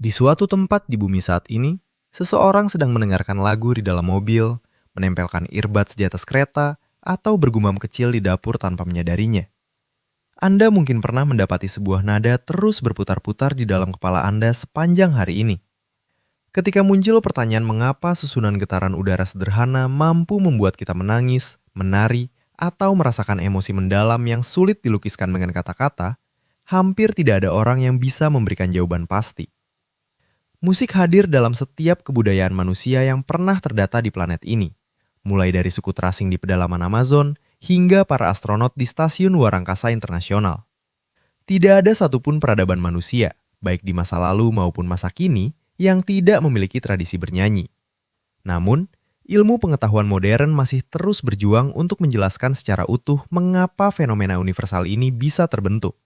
Di suatu tempat di bumi saat ini, seseorang sedang mendengarkan lagu di dalam mobil, menempelkan earbuds di atas kereta, atau bergumam kecil di dapur tanpa menyadarinya. Anda mungkin pernah mendapati sebuah nada terus berputar-putar di dalam kepala Anda sepanjang hari ini. Ketika muncul pertanyaan mengapa susunan getaran udara sederhana mampu membuat kita menangis, menari, atau merasakan emosi mendalam yang sulit dilukiskan dengan kata-kata, hampir tidak ada orang yang bisa memberikan jawaban pasti. Musik hadir dalam setiap kebudayaan manusia yang pernah terdata di planet ini, mulai dari suku terasing di pedalaman Amazon hingga para astronot di Stasiun Luar Angkasa Internasional. Tidak ada satupun peradaban manusia, baik di masa lalu maupun masa kini, yang tidak memiliki tradisi bernyanyi. Namun, ilmu pengetahuan modern masih terus berjuang untuk menjelaskan secara utuh mengapa fenomena universal ini bisa terbentuk.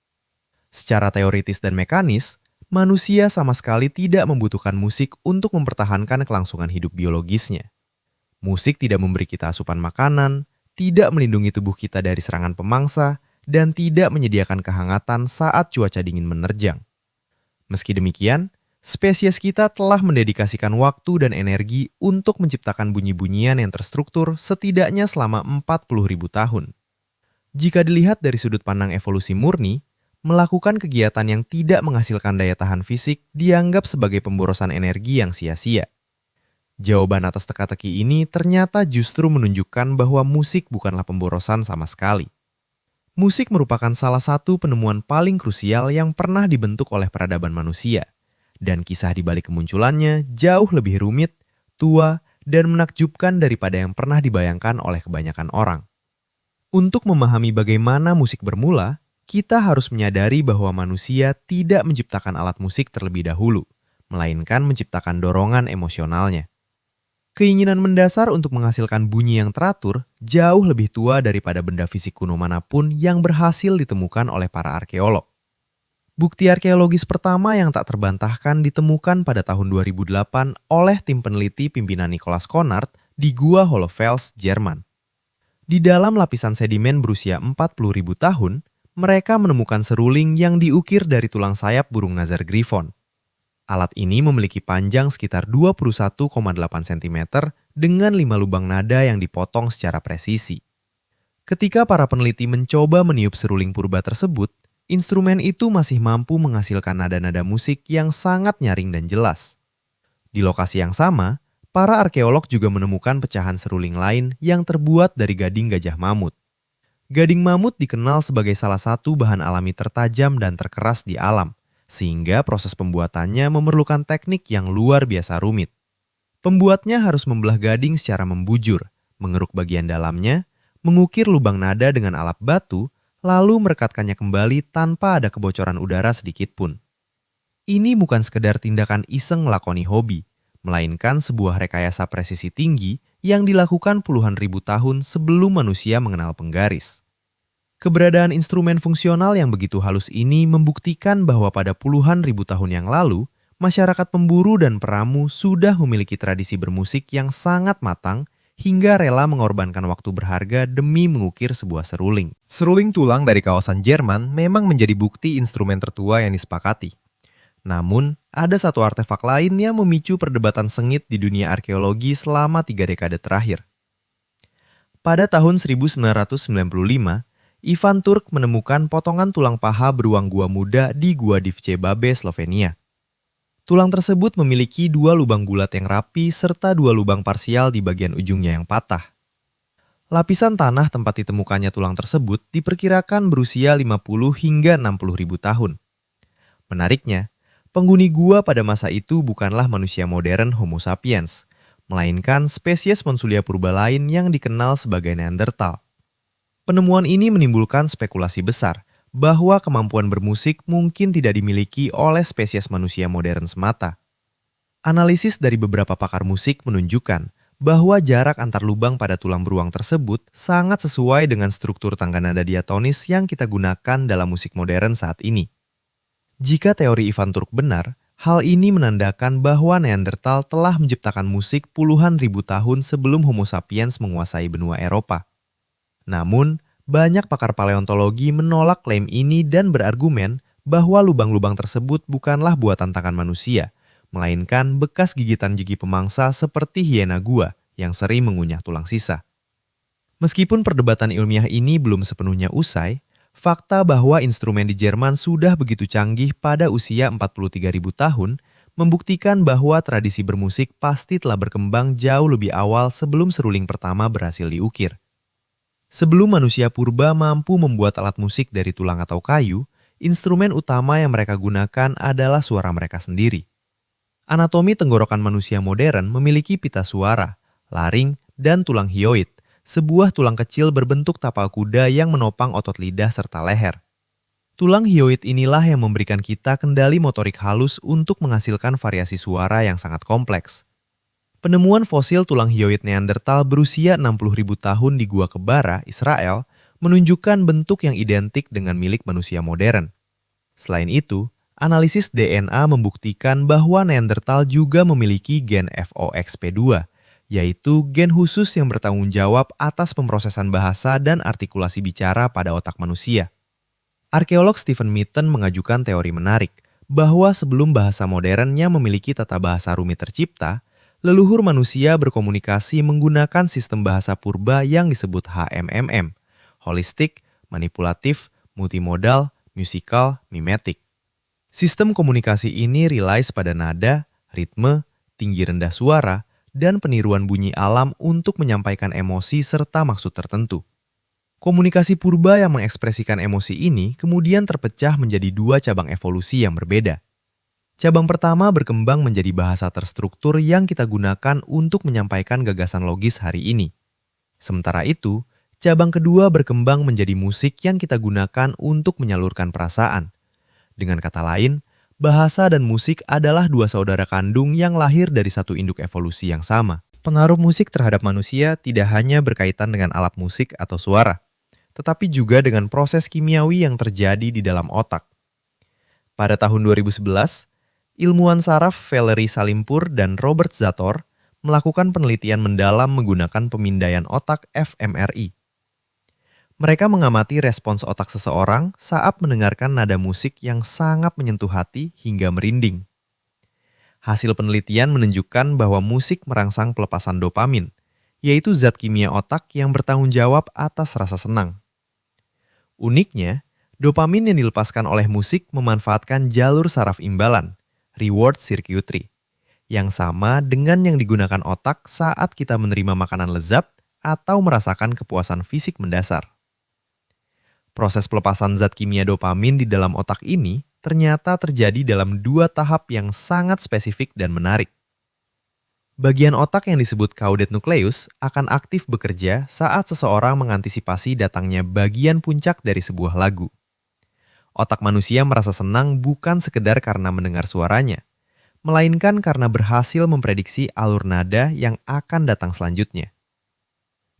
Secara teoritis dan mekanis, manusia sama sekali tidak membutuhkan musik untuk mempertahankan kelangsungan hidup biologisnya. Musik tidak memberi kita asupan makanan, tidak melindungi tubuh kita dari serangan pemangsa, dan tidak menyediakan kehangatan saat cuaca dingin menerjang. Meski demikian, spesies kita telah mendedikasikan waktu dan energi untuk menciptakan bunyi-bunyian yang terstruktur setidaknya selama 40.000 tahun. Jika dilihat dari sudut pandang evolusi murni, melakukan kegiatan yang tidak menghasilkan daya tahan fisik dianggap sebagai pemborosan energi yang sia-sia. Jawaban atas teka-teki ini ternyata justru menunjukkan bahwa musik bukanlah pemborosan sama sekali. Musik merupakan salah satu penemuan paling krusial yang pernah dibentuk oleh peradaban manusia, dan kisah di balik kemunculannya jauh lebih rumit, tua, dan menakjubkan daripada yang pernah dibayangkan oleh kebanyakan orang. Untuk memahami bagaimana musik bermula, kita harus menyadari bahwa manusia tidak menciptakan alat musik terlebih dahulu, melainkan menciptakan dorongan emosionalnya. Keinginan mendasar untuk menghasilkan bunyi yang teratur jauh lebih tua daripada benda fisik kuno manapun yang berhasil ditemukan oleh para arkeolog. Bukti arkeologis pertama yang tak terbantahkan ditemukan pada tahun 2008 oleh tim peneliti pimpinan Nicholas Konrad di Gua Hohlfels, Jerman. Di dalam lapisan sedimen berusia 40.000 tahun, mereka menemukan seruling yang diukir dari tulang sayap burung nazar griffon. Alat ini memiliki panjang sekitar 21,8 cm dengan 5 lubang nada yang dipotong secara presisi. Ketika para peneliti mencoba meniup seruling purba tersebut, instrumen itu masih mampu menghasilkan nada-nada musik yang sangat nyaring dan jelas. Di lokasi yang sama, para arkeolog juga menemukan pecahan seruling lain yang terbuat dari gading gajah mamut. Gading mamut dikenal sebagai salah satu bahan alami tertajam dan terkeras di alam, sehingga proses pembuatannya memerlukan teknik yang luar biasa rumit. Pembuatnya harus membelah gading secara membujur, mengeruk bagian dalamnya, mengukir lubang nada dengan alat batu, lalu merekatkannya kembali tanpa ada kebocoran udara sedikit pun. Ini bukan sekedar tindakan iseng ngelakoni hobi, melainkan sebuah rekayasa presisi tinggi yang dilakukan puluhan ribu tahun sebelum manusia mengenal penggaris. Keberadaan instrumen fungsional yang begitu halus ini membuktikan bahwa pada puluhan ribu tahun yang lalu, masyarakat pemburu dan peramu sudah memiliki tradisi bermusik yang sangat matang hingga rela mengorbankan waktu berharga demi mengukir sebuah seruling. Seruling tulang dari kawasan Jerman memang menjadi bukti instrumen tertua yang disepakati. Namun, ada satu artefak lain yang memicu perdebatan sengit di dunia arkeologi selama 3 dekade terakhir. Pada tahun 1995, Ivan Turk menemukan potongan tulang paha beruang gua muda di Gua Divče Babe, Slovenia. Tulang tersebut memiliki 2 lubang bulat yang rapi serta 2 lubang parsial di bagian ujungnya yang patah. Lapisan tanah tempat ditemukannya tulang tersebut diperkirakan berusia 50 hingga 60 ribu tahun. Menariknya, penghuni gua pada masa itu bukanlah manusia modern Homo sapiens, melainkan spesies Monsulia purba lain yang dikenal sebagai Neanderthal. Penemuan ini menimbulkan spekulasi besar bahwa kemampuan bermusik mungkin tidak dimiliki oleh spesies manusia modern semata. Analisis dari beberapa pakar musik menunjukkan bahwa jarak antar lubang pada tulang beruang tersebut sangat sesuai dengan struktur tangga nada diatonis yang kita gunakan dalam musik modern saat ini. Jika teori Ivan Turk benar, hal ini menandakan bahwa Neanderthal telah menciptakan musik puluhan ribu tahun sebelum Homo sapiens menguasai benua Eropa. Namun, banyak pakar paleontologi menolak klaim ini dan berargumen bahwa lubang-lubang tersebut bukanlah buatan tangan manusia, melainkan bekas gigitan gigi pemangsa seperti hiena gua yang sering mengunyah tulang sisa. Meskipun perdebatan ilmiah ini belum sepenuhnya usai, fakta bahwa instrumen di Jerman sudah begitu canggih pada usia 43.000 tahun membuktikan bahwa tradisi bermusik pasti telah berkembang jauh lebih awal sebelum seruling pertama berhasil diukir. Sebelum manusia purba mampu membuat alat musik dari tulang atau kayu, instrumen utama yang mereka gunakan adalah suara mereka sendiri. Anatomi tenggorokan manusia modern memiliki pita suara, laring, dan tulang hyoid, sebuah tulang kecil berbentuk tapal kuda yang menopang otot lidah serta leher. Tulang hyoid inilah yang memberikan kita kendali motorik halus untuk menghasilkan variasi suara yang sangat kompleks. Penemuan fosil tulang hyoid Neandertal berusia 60.000 tahun di Gua Kebara, Israel, menunjukkan bentuk yang identik dengan milik manusia modern. Selain itu, analisis DNA membuktikan bahwa Neandertal juga memiliki gen FOXP2, yaitu gen khusus yang bertanggung jawab atas pemrosesan bahasa dan artikulasi bicara pada otak manusia. Arkeolog Stephen Mitten mengajukan teori menarik, bahwa sebelum bahasa modernnya memiliki tata bahasa rumit tercipta, leluhur manusia berkomunikasi menggunakan sistem bahasa purba yang disebut HMMM, holistik, manipulatif, multimodal, musikal, mimetik. Sistem komunikasi ini relies pada nada, ritme, tinggi rendah suara, dan peniruan bunyi alam untuk menyampaikan emosi serta maksud tertentu. Komunikasi purba yang mengekspresikan emosi ini kemudian terpecah menjadi dua cabang evolusi yang berbeda. Cabang pertama berkembang menjadi bahasa terstruktur yang kita gunakan untuk menyampaikan gagasan logis hari ini. Sementara itu, cabang kedua berkembang menjadi musik yang kita gunakan untuk menyalurkan perasaan. Dengan kata lain, bahasa dan musik adalah dua saudara kandung yang lahir dari satu induk evolusi yang sama. Pengaruh musik terhadap manusia tidak hanya berkaitan dengan alat musik atau suara, tetapi juga dengan proses kimiawi yang terjadi di dalam otak. Pada tahun 2011, ilmuwan saraf Valery Salimpur dan Robert Zator melakukan penelitian mendalam menggunakan pemindaian otak fMRI. Mereka mengamati respons otak seseorang saat mendengarkan nada musik yang sangat menyentuh hati hingga merinding. Hasil penelitian menunjukkan bahwa musik merangsang pelepasan dopamin, yaitu zat kimia otak yang bertanggung jawab atas rasa senang. Uniknya, dopamin yang dilepaskan oleh musik memanfaatkan jalur saraf imbalan, reward circuitry, yang sama dengan yang digunakan otak saat kita menerima makanan lezat atau merasakan kepuasan fisik mendasar. Proses pelepasan zat kimia dopamin di dalam otak ini ternyata terjadi dalam dua tahap yang sangat spesifik dan menarik. Bagian otak yang disebut caudate nucleus akan aktif bekerja saat seseorang mengantisipasi datangnya bagian puncak dari sebuah lagu. Otak manusia merasa senang bukan sekedar karena mendengar suaranya, melainkan karena berhasil memprediksi alur nada yang akan datang selanjutnya.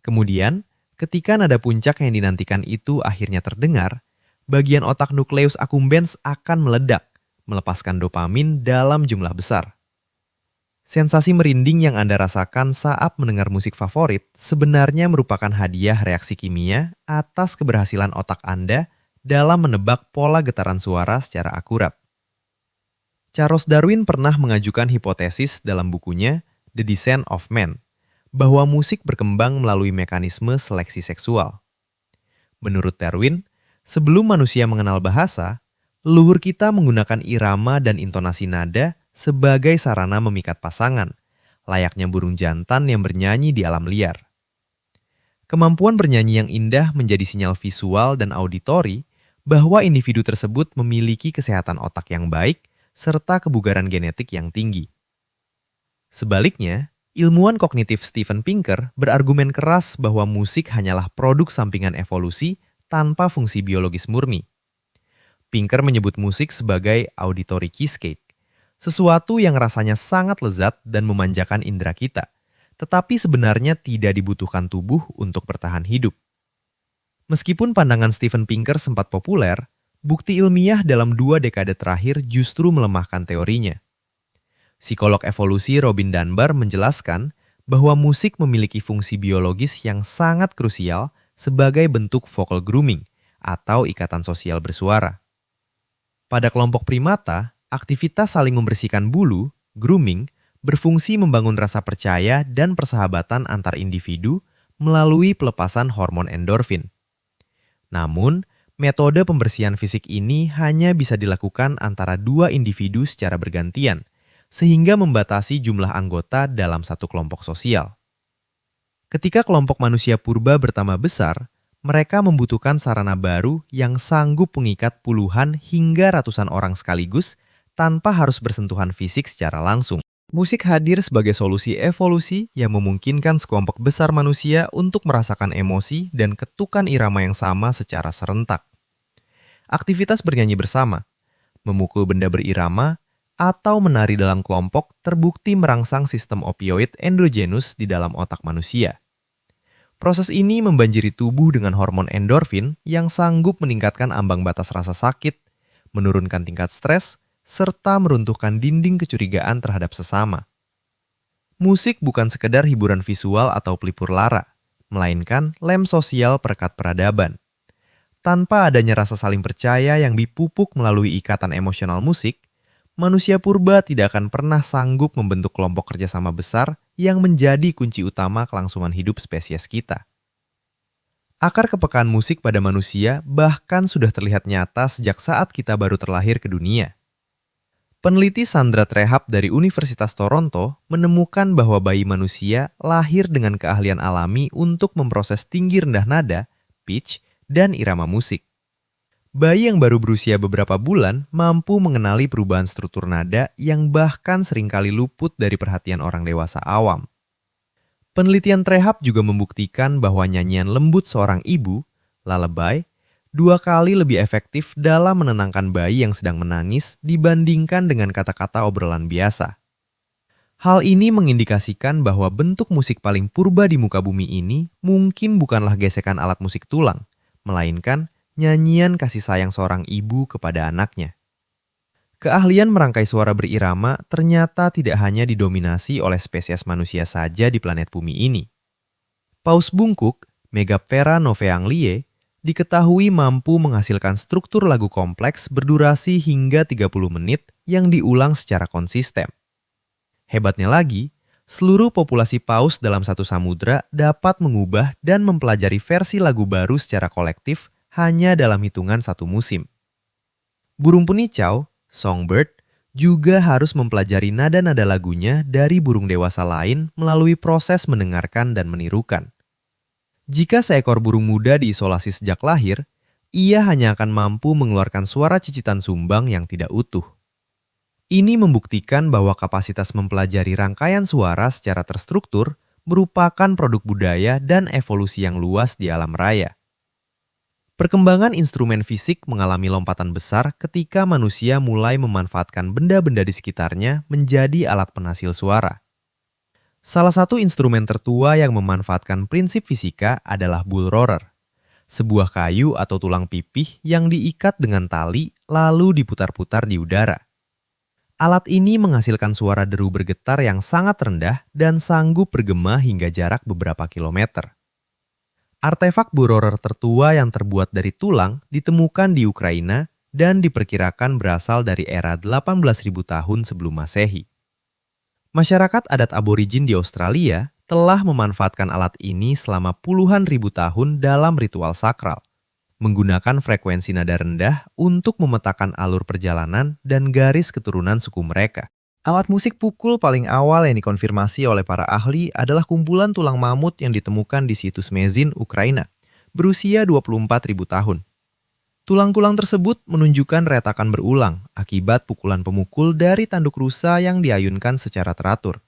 Kemudian, ketika nada puncak yang dinantikan itu akhirnya terdengar, bagian otak nukleus accumbens akan meledak, melepaskan dopamin dalam jumlah besar. Sensasi merinding yang Anda rasakan saat mendengar musik favorit sebenarnya merupakan hadiah reaksi kimia atas keberhasilan otak Anda dalam menebak pola getaran suara secara akurat. Charles Darwin pernah mengajukan hipotesis dalam bukunya The Descent of Man, bahwa musik berkembang melalui mekanisme seleksi seksual. Menurut Darwin, sebelum manusia mengenal bahasa, leluhur kita menggunakan irama dan intonasi nada sebagai sarana memikat pasangan, layaknya burung jantan yang bernyanyi di alam liar. Kemampuan bernyanyi yang indah menjadi sinyal visual dan auditori bahwa individu tersebut memiliki kesehatan otak yang baik serta kebugaran genetik yang tinggi. Sebaliknya, ilmuwan kognitif Steven Pinker berargumen keras bahwa musik hanyalah produk sampingan evolusi tanpa fungsi biologis murni. Pinker menyebut musik sebagai auditory cheesecake, sesuatu yang rasanya sangat lezat dan memanjakan indera kita, tetapi sebenarnya tidak dibutuhkan tubuh untuk bertahan hidup. Meskipun pandangan Steven Pinker sempat populer, bukti ilmiah dalam 2 dekade terakhir justru melemahkan teorinya. Psikolog evolusi Robin Dunbar menjelaskan bahwa musik memiliki fungsi biologis yang sangat krusial sebagai bentuk vocal grooming atau ikatan sosial bersuara. Pada kelompok primata, aktivitas saling membersihkan bulu, Grooming berfungsi membangun rasa percaya dan persahabatan antar individu melalui pelepasan hormon endorfin. Namun, metode pembersihan fisik ini hanya bisa dilakukan antara dua individu secara bergantian, sehingga membatasi jumlah anggota dalam satu kelompok sosial. Ketika kelompok manusia purba bertambah besar, mereka membutuhkan sarana baru yang sanggup mengikat puluhan hingga ratusan orang sekaligus tanpa harus bersentuhan fisik secara langsung. Musik hadir sebagai solusi evolusi yang memungkinkan sekelompok besar manusia untuk merasakan emosi dan ketukan irama yang sama secara serentak. Aktivitas bernyanyi bersama, memukul benda berirama, atau menari dalam kelompok terbukti merangsang sistem opioid endogenus di dalam otak manusia. Proses ini membanjiri tubuh dengan hormon endorfin yang sanggup meningkatkan ambang batas rasa sakit, menurunkan tingkat stres, serta meruntuhkan dinding kecurigaan terhadap sesama. Musik bukan sekedar hiburan visual atau pelipur lara, melainkan lem sosial perekat peradaban. Tanpa adanya rasa saling percaya yang dipupuk melalui ikatan emosional musik, manusia purba tidak akan pernah sanggup membentuk kelompok kerjasama besar yang menjadi kunci utama kelangsungan hidup spesies kita. Akar kepekaan musik pada manusia bahkan sudah terlihat nyata sejak saat kita baru terlahir ke dunia. Peneliti Sandra Trehab dari Universitas Toronto menemukan bahwa bayi manusia lahir dengan keahlian alami untuk memproses tinggi rendah nada, pitch, dan irama musik. Bayi yang baru berusia beberapa bulan mampu mengenali perubahan struktur nada yang bahkan seringkali luput dari perhatian orang dewasa awam. Penelitian Trehab juga membuktikan bahwa nyanyian lembut seorang ibu, lullaby, 2 kali lebih efektif dalam menenangkan bayi yang sedang menangis dibandingkan dengan kata-kata obrolan biasa. Hal ini mengindikasikan bahwa bentuk musik paling purba di muka bumi ini mungkin bukanlah gesekan alat musik tulang, melainkan nyanyian kasih sayang seorang ibu kepada anaknya. Keahlian merangkai suara berirama ternyata tidak hanya didominasi oleh spesies manusia saja di planet bumi ini. Paus bungkuk, Megaptera novaeanglia, diketahui mampu menghasilkan struktur lagu kompleks berdurasi hingga 30 menit yang diulang secara konsisten. Hebatnya lagi, seluruh populasi paus dalam satu samudra dapat mengubah dan mempelajari versi lagu baru secara kolektif hanya dalam hitungan satu musim. Burung punicau, songbird, juga harus mempelajari nada-nada lagunya dari burung dewasa lain melalui proses mendengarkan dan menirukan. Jika seekor burung muda diisolasi sejak lahir, ia hanya akan mampu mengeluarkan suara cicitan sumbang yang tidak utuh. Ini membuktikan bahwa kapasitas mempelajari rangkaian suara secara terstruktur merupakan produk budaya dan evolusi yang luas di alam raya. Perkembangan instrumen fisik mengalami lompatan besar ketika manusia mulai memanfaatkan benda-benda di sekitarnya menjadi alat penghasil suara. Salah satu instrumen tertua yang memanfaatkan prinsip fisika adalah bull roarer, sebuah kayu atau tulang pipih yang diikat dengan tali lalu diputar-putar di udara. Alat ini menghasilkan suara deru bergetar yang sangat rendah dan sanggup bergema hingga jarak beberapa kilometer. Artefak bull roarer tertua yang terbuat dari tulang ditemukan di Ukraina dan diperkirakan berasal dari era 18.000 tahun sebelum Masehi. Masyarakat adat aborigin di Australia telah memanfaatkan alat ini selama puluhan ribu tahun dalam ritual sakral, menggunakan frekuensi nada rendah untuk memetakan alur perjalanan dan garis keturunan suku mereka. Alat musik pukul paling awal yang dikonfirmasi oleh para ahli adalah kumpulan tulang mamut yang ditemukan di situs Mezin, Ukraina, berusia 24.000 tahun. Tulang-tulang tersebut menunjukkan retakan berulang akibat pukulan pemukul dari tanduk rusa yang diayunkan secara teratur.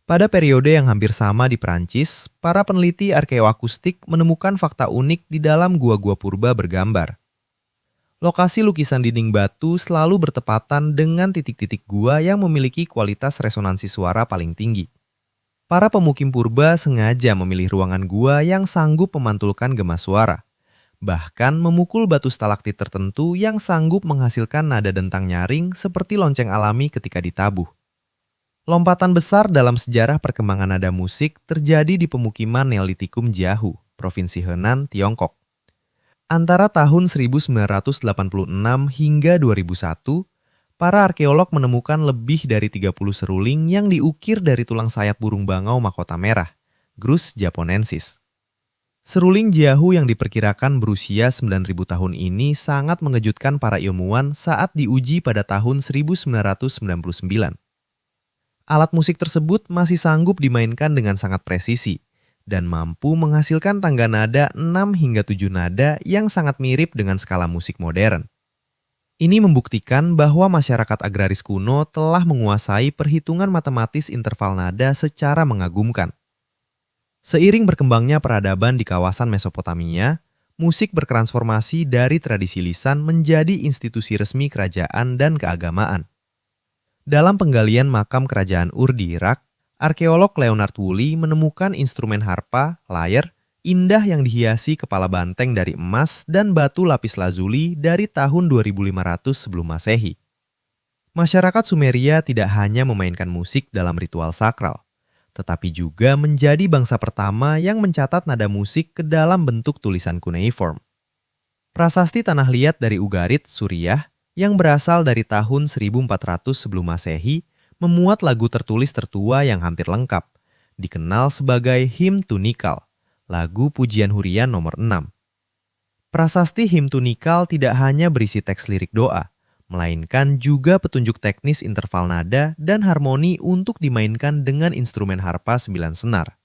Pada periode yang hampir sama di Perancis, para peneliti arkeoakustik menemukan fakta unik di dalam gua-gua purba bergambar. Lokasi lukisan dinding batu selalu bertepatan dengan titik-titik gua yang memiliki kualitas resonansi suara paling tinggi. Para pemukim purba sengaja memilih ruangan gua yang sanggup memantulkan gema suara, bahkan memukul batu stalaktit tertentu yang sanggup menghasilkan nada dentang nyaring seperti lonceng alami ketika ditabuh. Lompatan besar dalam sejarah perkembangan nada musik terjadi di pemukiman Neolitikum Jiahu, Provinsi Henan, Tiongkok. Antara tahun 1986 hingga 2001, para arkeolog menemukan lebih dari 30 seruling yang diukir dari tulang sayap burung bangau mahkota merah, Grus japonensis. Seruling Jiahu yang diperkirakan berusia 9.000 tahun ini sangat mengejutkan para ilmuwan saat diuji pada tahun 1999. Alat musik tersebut masih sanggup dimainkan dengan sangat presisi dan mampu menghasilkan tangga nada 6 hingga 7 nada yang sangat mirip dengan skala musik modern. Ini membuktikan bahwa masyarakat agraris kuno telah menguasai perhitungan matematis interval nada secara mengagumkan. Seiring berkembangnya peradaban di kawasan Mesopotamia, musik bertransformasi dari tradisi lisan menjadi institusi resmi kerajaan dan keagamaan. Dalam penggalian makam kerajaan Ur di Irak, arkeolog Leonard Woolley menemukan instrumen harpa, lyre, indah yang dihiasi kepala banteng dari emas dan batu lapis lazuli dari tahun 2500 sebelum Masehi. Masyarakat Sumeria tidak hanya memainkan musik dalam ritual sakral, tetapi juga menjadi bangsa pertama yang mencatat nada musik ke dalam bentuk tulisan cuneiform. Prasasti Tanah Liat dari Ugarit, Suriah, yang berasal dari tahun 1400 sebelum Masehi, memuat lagu tertulis tertua yang hampir lengkap, dikenal sebagai Hymn to Nikal, lagu pujian hurian nomor 6. Prasasti Hymn to Nikal tidak hanya berisi teks lirik doa, melainkan juga petunjuk teknis interval nada dan harmoni untuk dimainkan dengan instrumen harpa 9 senar.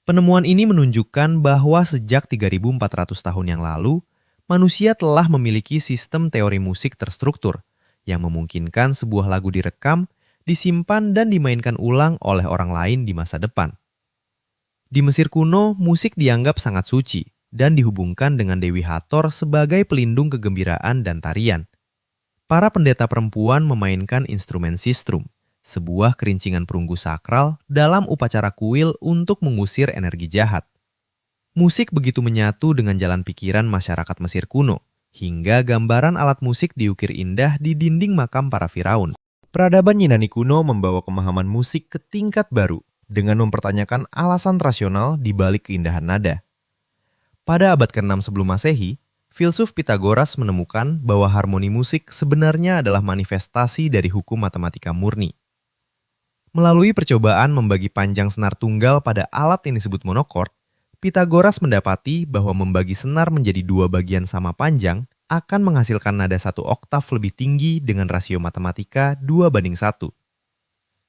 Penemuan ini menunjukkan bahwa sejak 3.400 tahun yang lalu, manusia telah memiliki sistem teori musik terstruktur yang memungkinkan sebuah lagu direkam, disimpan dan dimainkan ulang oleh orang lain di masa depan. Di Mesir kuno, musik dianggap sangat suci dan dihubungkan dengan Dewi Hathor sebagai pelindung kegembiraan dan tarian. Para pendeta perempuan memainkan instrumen sistrum, sebuah kerincingan perunggu sakral dalam upacara kuil untuk mengusir energi jahat. Musik begitu menyatu dengan jalan pikiran masyarakat Mesir kuno, hingga gambaran alat musik diukir indah di dinding makam para Firaun. Peradaban Yunani kuno membawa pemahaman musik ke tingkat baru dengan mempertanyakan alasan rasional di balik keindahan nada. Pada abad ke-6 sebelum Masehi, filsuf Pitagoras menemukan bahwa harmoni musik sebenarnya adalah manifestasi dari hukum matematika murni. Melalui percobaan membagi panjang senar tunggal pada alat yang disebut monochord, Pitagoras mendapati bahwa membagi senar menjadi 2 bagian sama panjang akan menghasilkan nada 1 oktav lebih tinggi dengan rasio matematika 2:1.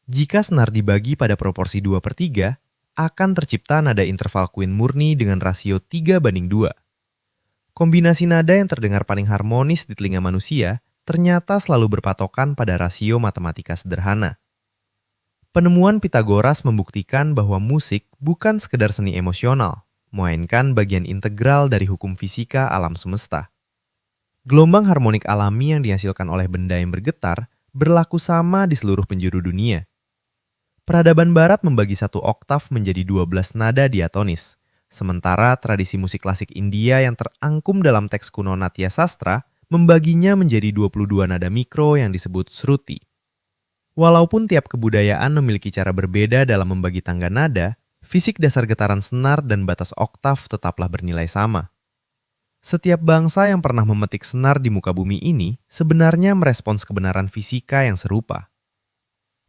Jika senar dibagi pada proporsi 2/3, akan tercipta nada interval quint murni dengan rasio 3:2. Kombinasi nada yang terdengar paling harmonis di telinga manusia ternyata selalu berpatokan pada rasio matematika sederhana. Penemuan Pitagoras membuktikan bahwa musik bukan sekedar seni emosional, melainkan bagian integral dari hukum fisika alam semesta. Gelombang harmonik alami yang dihasilkan oleh benda yang bergetar berlaku sama di seluruh penjuru dunia. Peradaban Barat membagi 1 oktav menjadi 12 nada diatonis. Sementara tradisi musik klasik India yang terangkum dalam teks kuno Natya Sastra membaginya menjadi 22 nada mikro yang disebut Shruti. Walaupun tiap kebudayaan memiliki cara berbeda dalam membagi tangga nada, fisik dasar getaran senar dan batas oktav tetaplah bernilai sama. Setiap bangsa yang pernah memetik senar di muka bumi ini sebenarnya merespons kebenaran fisika yang serupa.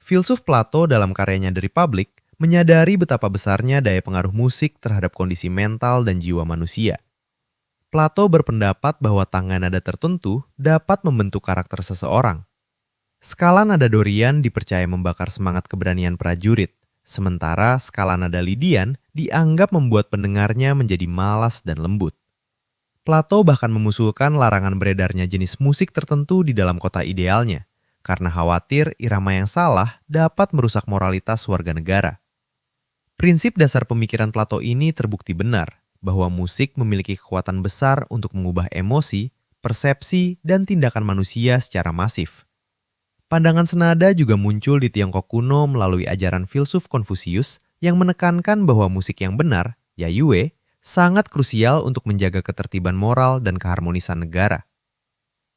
Filsuf Plato dalam karyanya The Republic menyadari betapa besarnya daya pengaruh musik terhadap kondisi mental dan jiwa manusia. Plato berpendapat bahwa tangga nada tertentu dapat membentuk karakter seseorang. Skala nada Dorian dipercaya membakar semangat keberanian prajurit, sementara skala nada Lydian dianggap membuat pendengarnya menjadi malas dan lembut. Plato bahkan mengusulkan larangan beredarnya jenis musik tertentu di dalam kota idealnya, karena khawatir irama yang salah dapat merusak moralitas warga negara. Prinsip dasar pemikiran Plato ini terbukti benar, bahwa musik memiliki kekuatan besar untuk mengubah emosi, persepsi, dan tindakan manusia secara masif. Pandangan senada juga muncul di Tiongkok kuno melalui ajaran filsuf Konfusius yang menekankan bahwa musik yang benar, yayue, sangat krusial untuk menjaga ketertiban moral dan keharmonisan negara.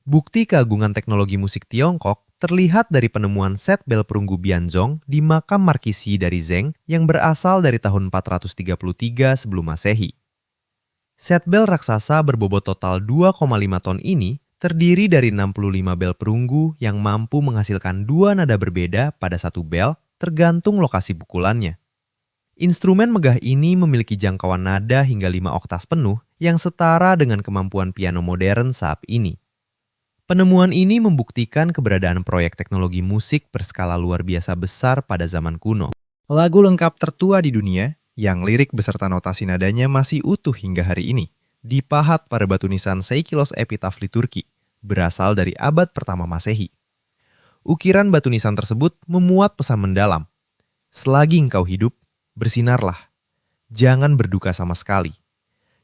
Bukti keagungan teknologi musik Tiongkok terlihat dari penemuan set bel perunggu Bianzong di makam markisi dari Zheng yang berasal dari tahun 433 sebelum Masehi. Set bel raksasa berbobot total 2,5 ton ini Terdiri dari 65 bel perunggu yang mampu menghasilkan dua nada berbeda pada satu bel tergantung lokasi pukulannya. Instrumen megah ini memiliki jangkauan nada hingga 5 oktas penuh yang setara dengan kemampuan piano modern saat ini. Penemuan ini membuktikan keberadaan proyek teknologi musik berskala luar biasa besar pada zaman kuno. Lagu lengkap tertua di dunia, yang lirik beserta notasi nadanya masih utuh hingga hari ini, dipahat pada batu nisan Seikilos Epitaph liturgi, berasal dari abad pertama Masehi. Ukiran batu nisan tersebut memuat pesan mendalam. Selagi engkau hidup, bersinarlah. Jangan berduka sama sekali.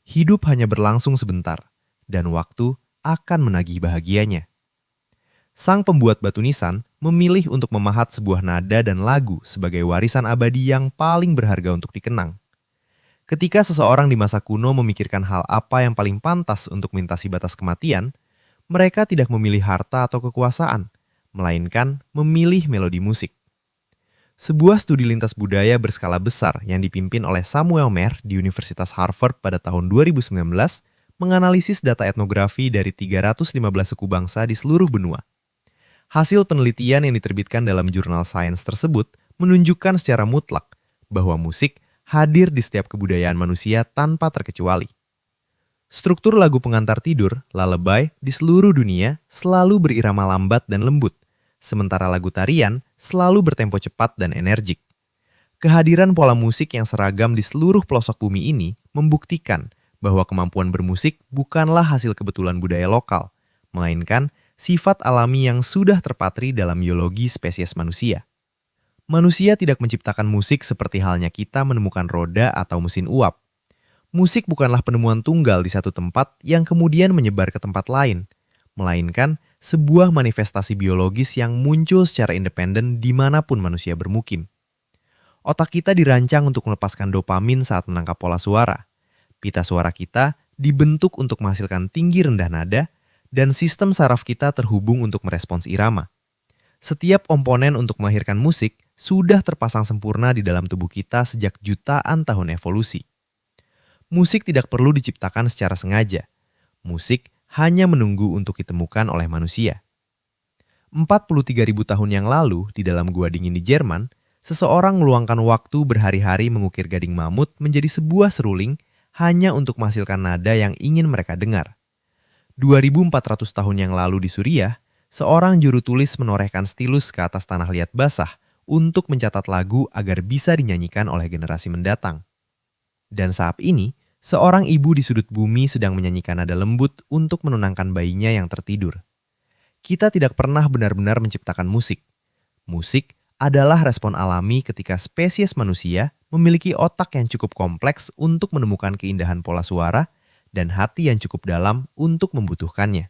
Hidup hanya berlangsung sebentar, dan waktu akan menagih bahagianya. Sang pembuat batu nisan memilih untuk memahat sebuah nada dan lagu sebagai warisan abadi yang paling berharga untuk dikenang. Ketika seseorang di masa kuno memikirkan hal apa yang paling pantas untuk melintasi batas kematian, mereka tidak memilih harta atau kekuasaan, melainkan memilih melodi musik. Sebuah studi lintas budaya berskala besar yang dipimpin oleh Samuel Mer di Universitas Harvard pada tahun 2019 menganalisis data etnografi dari 315 suku bangsa di seluruh benua. Hasil penelitian yang diterbitkan dalam jurnal sains tersebut menunjukkan secara mutlak bahwa musik hadir di setiap kebudayaan manusia tanpa terkecuali. Struktur lagu pengantar tidur, lullaby, di seluruh dunia selalu berirama lambat dan lembut, sementara lagu tarian selalu bertempo cepat dan energik. Kehadiran pola musik yang seragam di seluruh pelosok bumi ini membuktikan bahwa kemampuan bermusik bukanlah hasil kebetulan budaya lokal, melainkan sifat alami yang sudah terpatri dalam biologi spesies manusia. Manusia tidak menciptakan musik seperti halnya kita menemukan roda atau mesin uap. Musik bukanlah penemuan tunggal di satu tempat yang kemudian menyebar ke tempat lain, melainkan sebuah manifestasi biologis yang muncul secara independen dimanapun manusia bermukim. Otak kita dirancang untuk melepaskan dopamin saat menangkap pola suara. Pita suara kita dibentuk untuk menghasilkan tinggi rendah nada, dan sistem saraf kita terhubung untuk merespons irama. Setiap komponen untuk melahirkan musik sudah terpasang sempurna di dalam tubuh kita sejak jutaan tahun evolusi. Musik tidak perlu diciptakan secara sengaja. Musik hanya menunggu untuk ditemukan oleh manusia. 43.000 tahun yang lalu, di dalam gua dingin di Jerman, seseorang meluangkan waktu berhari-hari mengukir gading mamut menjadi sebuah seruling hanya untuk menghasilkan nada yang ingin mereka dengar. 2.400 tahun yang lalu di Suriah, seorang juru tulis menorehkan stilus ke atas tanah liat basah untuk mencatat lagu agar bisa dinyanyikan oleh generasi mendatang. Dan saat ini, seorang ibu di sudut bumi sedang menyanyikan nada lembut untuk menenangkan bayinya yang tertidur. Kita tidak pernah benar-benar menciptakan musik. Musik adalah respon alami ketika spesies manusia memiliki otak yang cukup kompleks untuk menemukan keindahan pola suara dan hati yang cukup dalam untuk membutuhkannya.